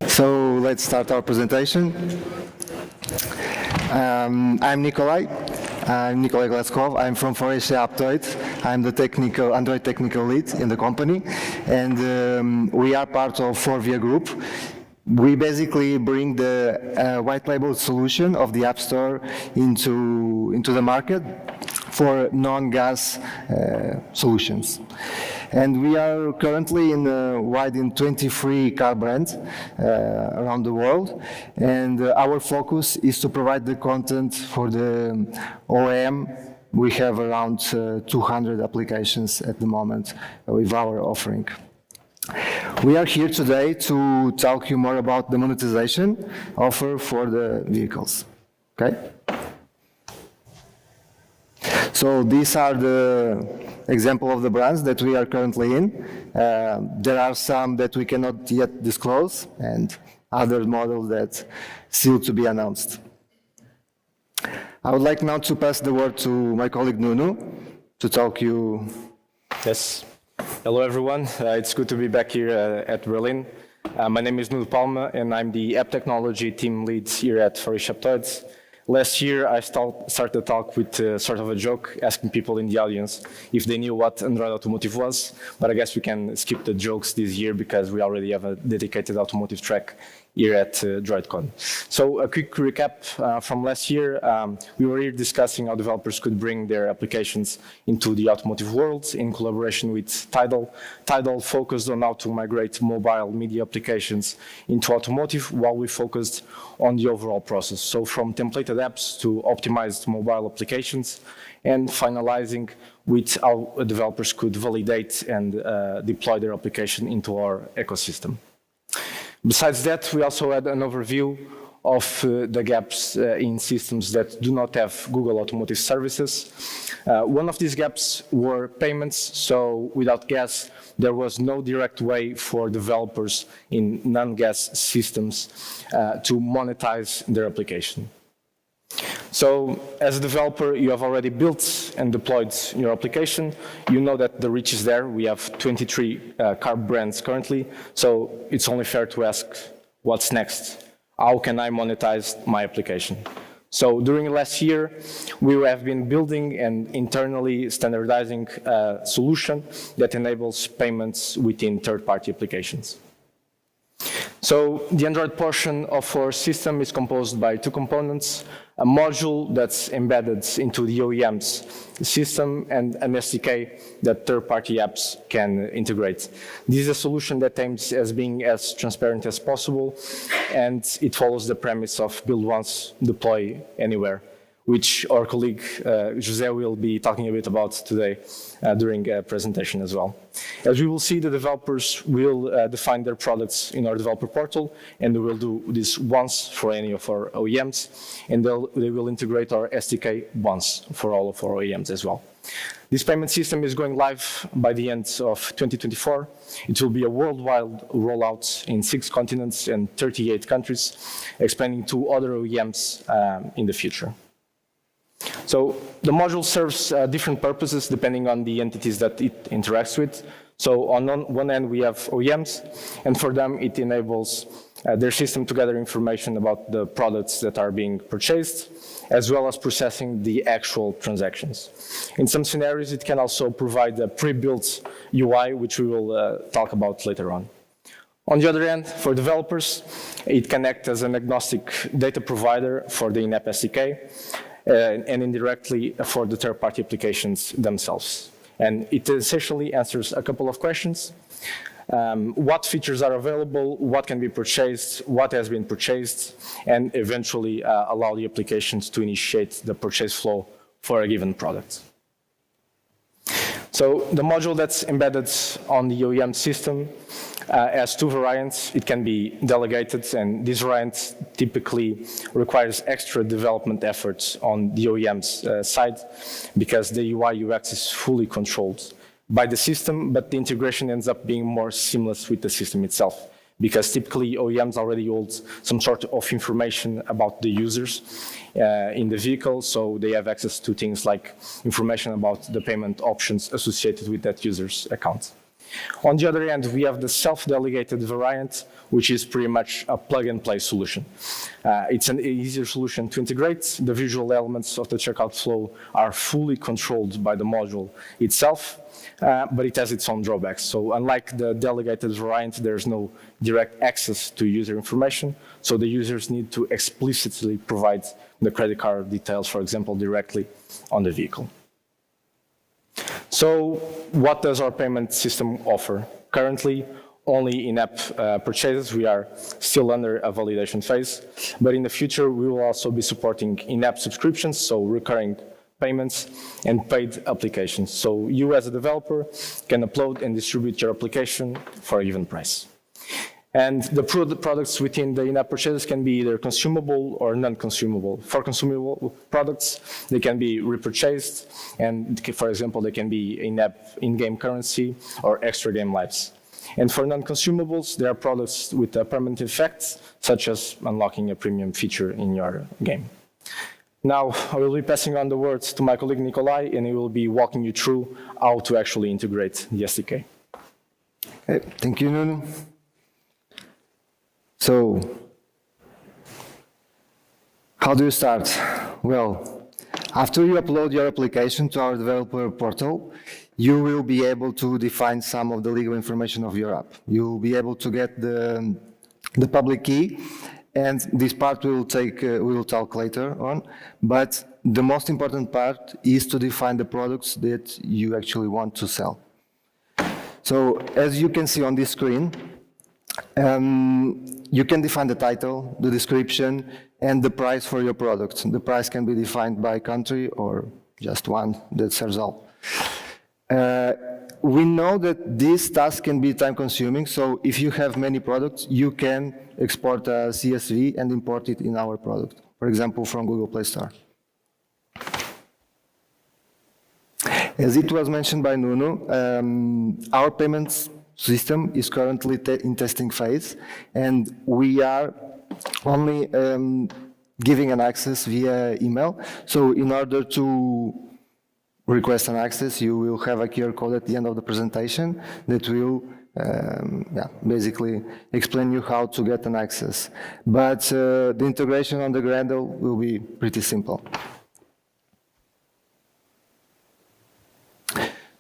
So let's start our presentation. I'm Nikolai. I'm Nikolai Glazkov. I'm from Automotive AOSP. I'm the Android technical lead in the company, and we are part of 4VIA Group. We basically bring the white label solution of the App Store into the market for non-gas solutions. And we are currently wide in 23 car brands around the world. And our focus is to provide the content for the OEM. We have around 200 applications at the moment with our offering. We are here today to talk you more about the monetization offer for the vehicles. Okay? So these are the example of the brands that we are currently in. There are some that we cannot yet disclose and other models that still to be announced. I would like now to pass the word to my colleague Nuno to talk you. Yes. Hello everyone. It's good to be back here at Berlin. My name is Nuno Palma and I'm the app technology team lead here at Automotive. Last year, I started the talk with sort of a joke, asking people in the audience if they knew what Android Automotive was, but I guess we can skip the jokes this year because we already have a dedicated automotive track here at droidcon. So a quick recap from last year, we were here discussing how developers could bring their applications into the automotive world in collaboration with Tidal. Tidal focused on how to migrate mobile media applications into automotive while we focused on the overall process. So from templated apps to optimized mobile applications and finalizing with how developers could validate and deploy their application into our ecosystem. Besides that, we also had an overview of the gaps in systems that do not have Google Automotive Services. One of these gaps were payments, so without gas, there was no direct way for developers in non-gas systems to monetize their application. So as a developer, you have already built and deployed your application. You know that the reach is there. We have 23 car brands currently, so it's only fair to ask, what's next? How can I monetize my application? So during last year, we have been building and internally standardizing a solution that enables payments within third-party applications. So the Android portion of our system is composed by two components, a module that's embedded into the OEM's system and an SDK that third-party apps can integrate. This is a solution that aims at being as transparent as possible, and it follows the premise of build once, deploy anywhere, which our colleague José will be talking a bit about today during a presentation as well. As we will see, the developers will define their products in our developer portal, and they will do this once for any of our OEMs, and they will integrate our SDK once for all of our OEMs as well. This payment system is going live by the end of 2024. It will be a worldwide rollout in 6 continents and 38 countries, expanding to other OEMs in the future. So the module serves different purposes depending on the entities that it interacts with. So on one end, we have OEMs, and for them, it enables their system to gather information about the products that are being purchased, as well as processing the actual transactions. In some scenarios, it can also provide a pre-built UI, which we will talk about later on. On the other end, for developers, it can act as an agnostic data provider for the in-app SDK, and indirectly for the third-party applications themselves. And it essentially answers a couple of questions. What features are available, what can be purchased, what has been purchased, and eventually allow the applications to initiate the purchase flow for a given product. So the module that's embedded on the OEM system has 2 variants. It can be delegated, and this variant typically requires extra development efforts on the OEM's side because the UI UX is fully controlled by the system, but the integration ends up being more seamless with the system itself, because typically OEMs already hold some sort of information about the users in the vehicle, so they have access to things like information about the payment options associated with that user's account. On the other hand, we have the self-delegated variant, which is pretty much a plug-and-play solution. It's an easier solution to integrate. The visual elements of the checkout flow are fully controlled by the module itself, but it has its own drawbacks. So unlike the delegated variant, there's no direct access to user information, so the users need to explicitly provide the credit card details, for example, directly on the vehicle. So what does our payment system offer? Currently, only in-app purchases. We are still under a validation phase, but in the future, we will also be supporting in-app subscriptions, so recurring payments and paid applications. So you as a developer can upload and distribute your application for a given price. And the products within the in-app purchases can be either consumable or non-consumable. For consumable products, they can be repurchased, and for example, they can be in-app in-game currency or extra game lives. And for non-consumables, there are products with a permanent effect, such as unlocking a premium feature in your game. Now, I will be passing on the words to my colleague Nikolai, and he will be walking you through how to actually integrate the SDK. Okay, thank you, Nuno. So, how do you start? Well, after you upload your application to our developer portal, you will be able to define some of the legal information of your app. You will be able to get the public key, and this part we will talk later on. But the most important part is to define the products that you actually want to sell. So, as you can see on this screen, you can define the title, the description, and the price for your product. The price can be defined by country or just one that serves all. We know that this task can be time-consuming, so if you have many products, you can export a CSV and import it in our product, for example, from Google Play Store. As it was mentioned by Nuno, our payments system is currently in testing phase, and we are only giving an access via email. So in order to request an access, you will have a QR code at the end of the presentation that will basically explain you how to get an access. But the integration on the Gradle will be pretty simple.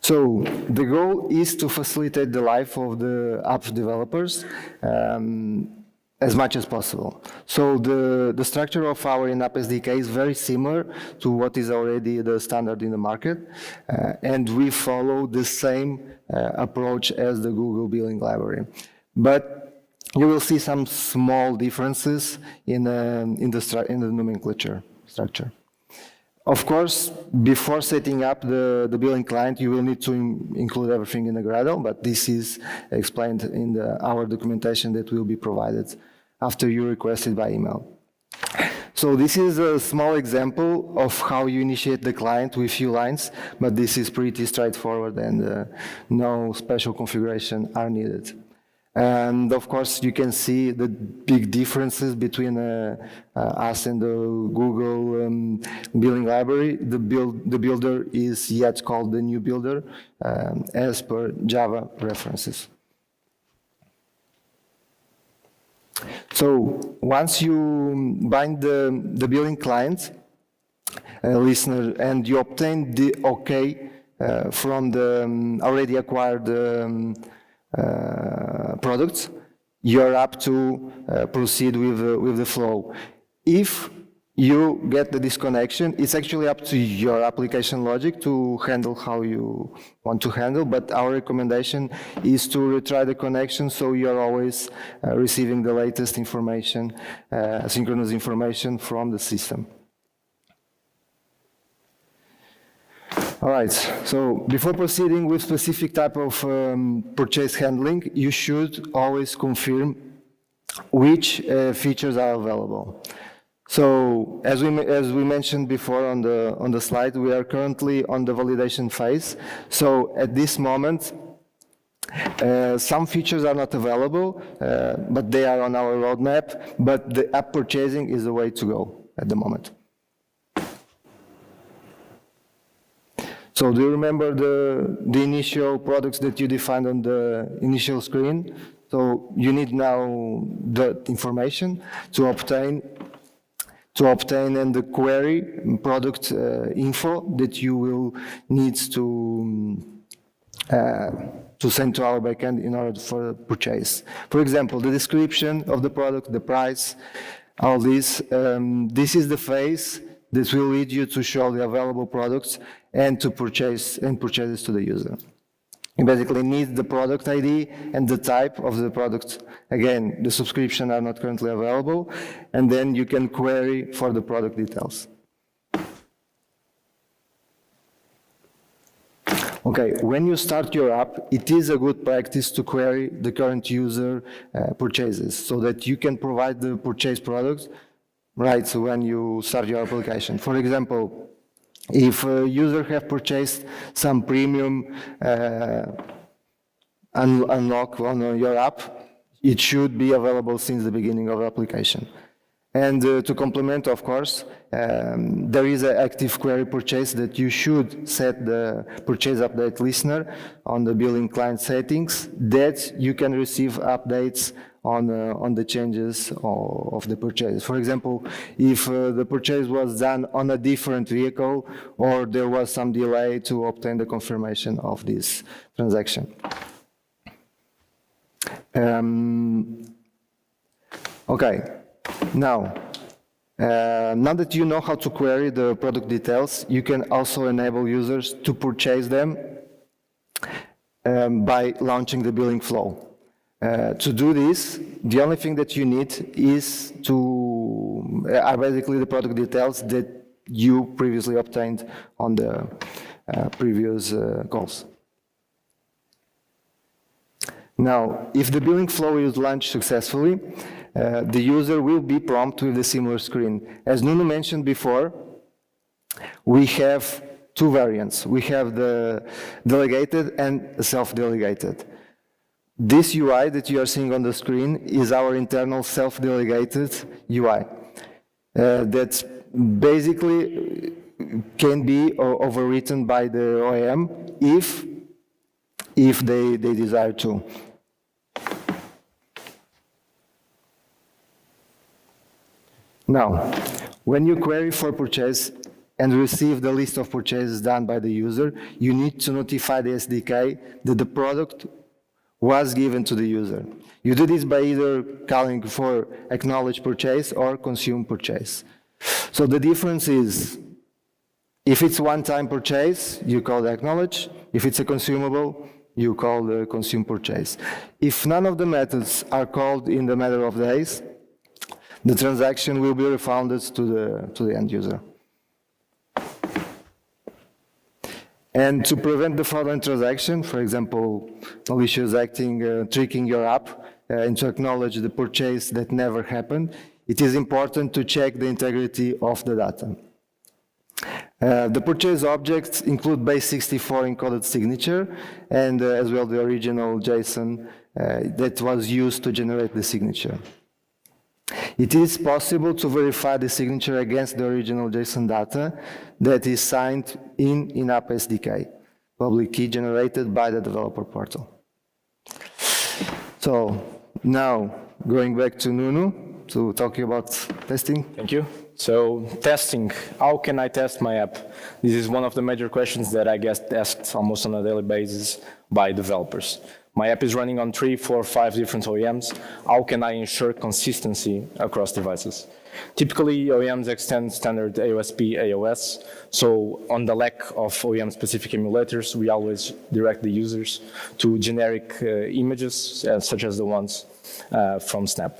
So the goal is to facilitate the life of the app developers as much as possible. So the structure of our in-app SDK is very similar to what is already the standard in the market, and we follow the same approach as the Google Billing Library. But you will see some small differences in the nomenclature structure. Of course, before setting up the billing client, you will need to include everything in the Gradle, but this is explained in our documentation that will be provided after you request it by email. So this is a small example of how you initiate the client with few lines, but this is pretty straightforward and no special configuration are needed. And of course, you can see the big differences between us and the Google billing library. The builder is yet called the new builder as per Java references. So once you bind the billing client, listener, and you obtain the OK from the already acquired products, you're up to proceed with the flow. If you get the disconnection, it's actually up to your application logic to handle how you want to handle, but our recommendation is to retry the connection so you're always receiving the latest information, synchronous information from the system. All right, so before proceeding with specific type of purchase handling, you should always confirm which features are available. So as we mentioned before on the slide, we are currently on the validation phase. So at this moment, some features are not available, but they are on our roadmap, but the app purchasing is the way to go at the moment. So do you remember the initial products that you defined on the initial screen? So you need now that information to obtain and the query product info that you will need to send to our backend in order for purchase. For example, the description of the product, the price, all this. This is the phase that will lead you to show the available products and to purchase to the user. You basically need the product ID and the type of the product. Again, the subscriptions are not currently available, and then you can query for the product details. Okay, when you start your app, it is a good practice to query the current user purchases so that you can provide the purchase product right when you start your application. For example, if a user have purchased some premium unlock on your app, it should be available since the beginning of the application. And to complement, of course, there is an active query purchase that you should set the purchase update listener on the billing client settings that you can receive updates on the changes of the purchase. For example, if the purchase was done on a different vehicle or there was some delay to obtain the confirmation of this transaction. Okay, now that you know how to query the product details, you can also enable users to purchase them by launching the billing flow. To do this, the only thing that you need is are basically the product details that you previously obtained on the previous calls. Now, if the billing flow is launched successfully, the user will be prompted with a similar screen. As Nuno mentioned before, we have two variants. We have the delegated and self-delegated. This UI that you are seeing on the screen is our internal self-delegated UI. That basically can be overwritten by the OEM if they desire to. Now, when you query for purchase and receive the list of purchases done by the user, you need to notify the SDK that the product was given to the user. You do this by either calling for acknowledge purchase or consume purchase. So the difference is, if it's one-time purchase, you call the acknowledge. If it's a consumable, you call the consume purchase. If none of the methods are called in the matter of days, the transaction will be refunded to the end user. And to prevent the fraudulent transaction, for example, malicious acting, tricking your app, and to acknowledge the purchase that never happened, it is important to check the integrity of the data. The purchase objects include base64 encoded signature and as well the original JSON that was used to generate the signature. It is possible to verify the signature against the original JSON data that is signed in in-app SDK, public key generated by the developer portal. So now going back to Nuno to talk about testing. Thank you. So testing, how can I test my app? This is one of the major questions that I get asked almost on a daily basis by developers. My app is running on 3, 4, 5 different OEMs. How can I ensure consistency across devices? Typically, OEMs extend standard AOSP, AOS. So on the lack of OEM-specific emulators, we always direct the users to generic images, such as the ones from Snap.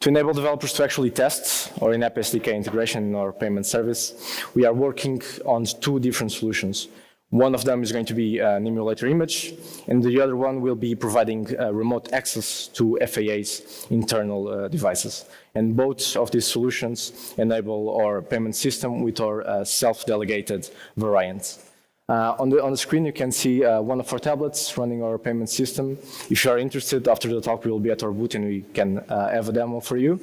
To enable developers to actually test or in-app SDK integration or payment service, we are working on 2 different solutions. One of them is going to be an emulator image, and the other one will be providing remote access to FAA's internal devices. And both of these solutions enable our payment system with our self-delegated variant. On the screen, you can see one of our tablets running our payment system. If you are interested, after the talk, we will be at our booth and we can have a demo for you.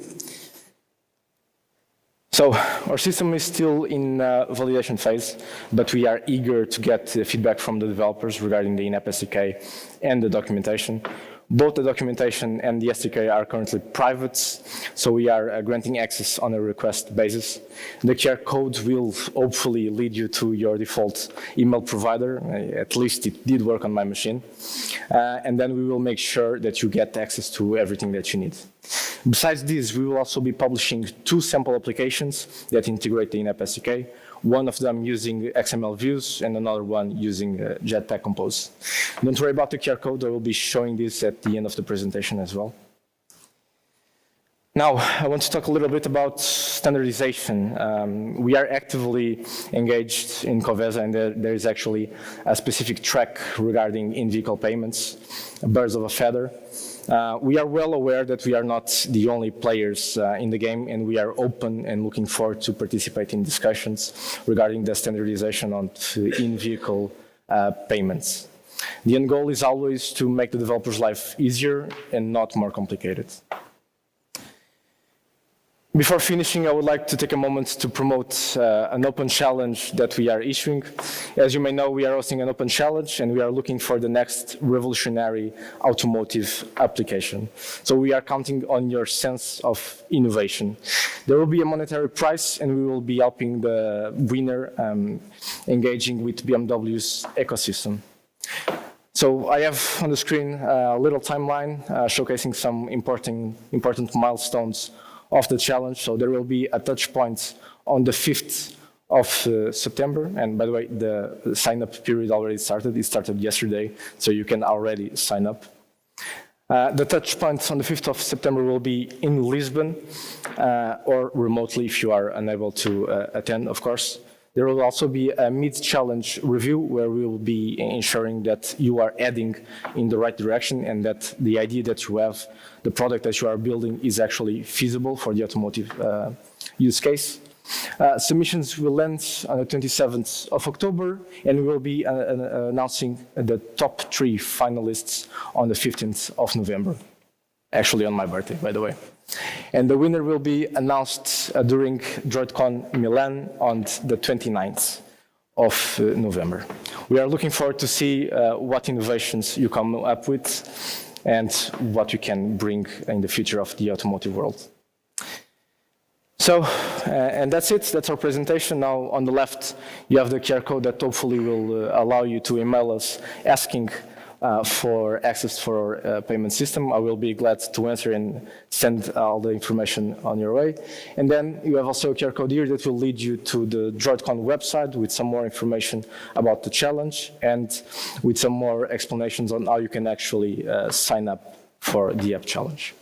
So our system is still in validation phase, but we are eager to get feedback from the developers regarding the in-app SDK and the documentation. Both the documentation and the SDK are currently private, so we are granting access on a request basis. The QR code will hopefully lead you to your default email provider. At least it did work on my machine. And then we will make sure that you get access to everything that you need. Besides this, we will also be publishing 2 sample applications that integrate the in-app SDK. One of them using XML views and another one using Jetpack Compose. Don't worry about the QR code, I will be showing this at the end of the presentation as well. Now, I want to talk a little bit about standardization. We are actively engaged in Covesa, and there is actually a specific track regarding in-vehicle payments, birds of a feather. We are well aware that we are not the only players in the game, and we are open and looking forward to participate in discussions regarding the standardization on in-vehicle payments. The end goal is always to make the developer's life easier and not more complicated. Before finishing, I would like to take a moment to promote an open challenge that we are issuing. As you may know, we are hosting an open challenge, and we are looking for the next revolutionary automotive application. So we are counting on your sense of innovation. There will be a monetary prize, and we will be helping the winner engaging with BMW's ecosystem. So I have on the screen a little timeline showcasing some important milestones of the challenge. So there will be a touch point on the 5th of September. And by the way, the sign-up period already started. It started yesterday, so you can already sign up. The touch point on the 5th of September will be in Lisbon or remotely if you are unable to attend, of course. There will also be a mid-challenge review where we will be ensuring that you are heading in the right direction and that the idea that you have, the product that you are building is actually feasible for the automotive use case. Submissions will end on the 27th of October, and we will be announcing the top 3 finalists on the 15th of November. Actually on my birthday, by the way. And the winner will be announced during droidcon Milan on the 29th of November. We are looking forward to see what innovations you come up with and what you can bring in the future of the automotive world. So, and that's it. That's our presentation. Now, on the left, you have the QR code that hopefully will allow you to email us asking for access for our payment system. I will be glad to answer and send all the information on your way. And then you have also a QR code here that will lead you to the droidcon website with some more information about the challenge and with some more explanations on how you can actually sign up for the app challenge.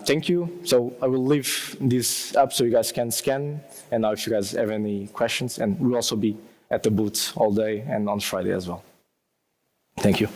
Thank you. So I will leave this up so you guys can scan. And now if you guys have any questions, and we'll also be at the booth all day and on Friday as well. Thank you.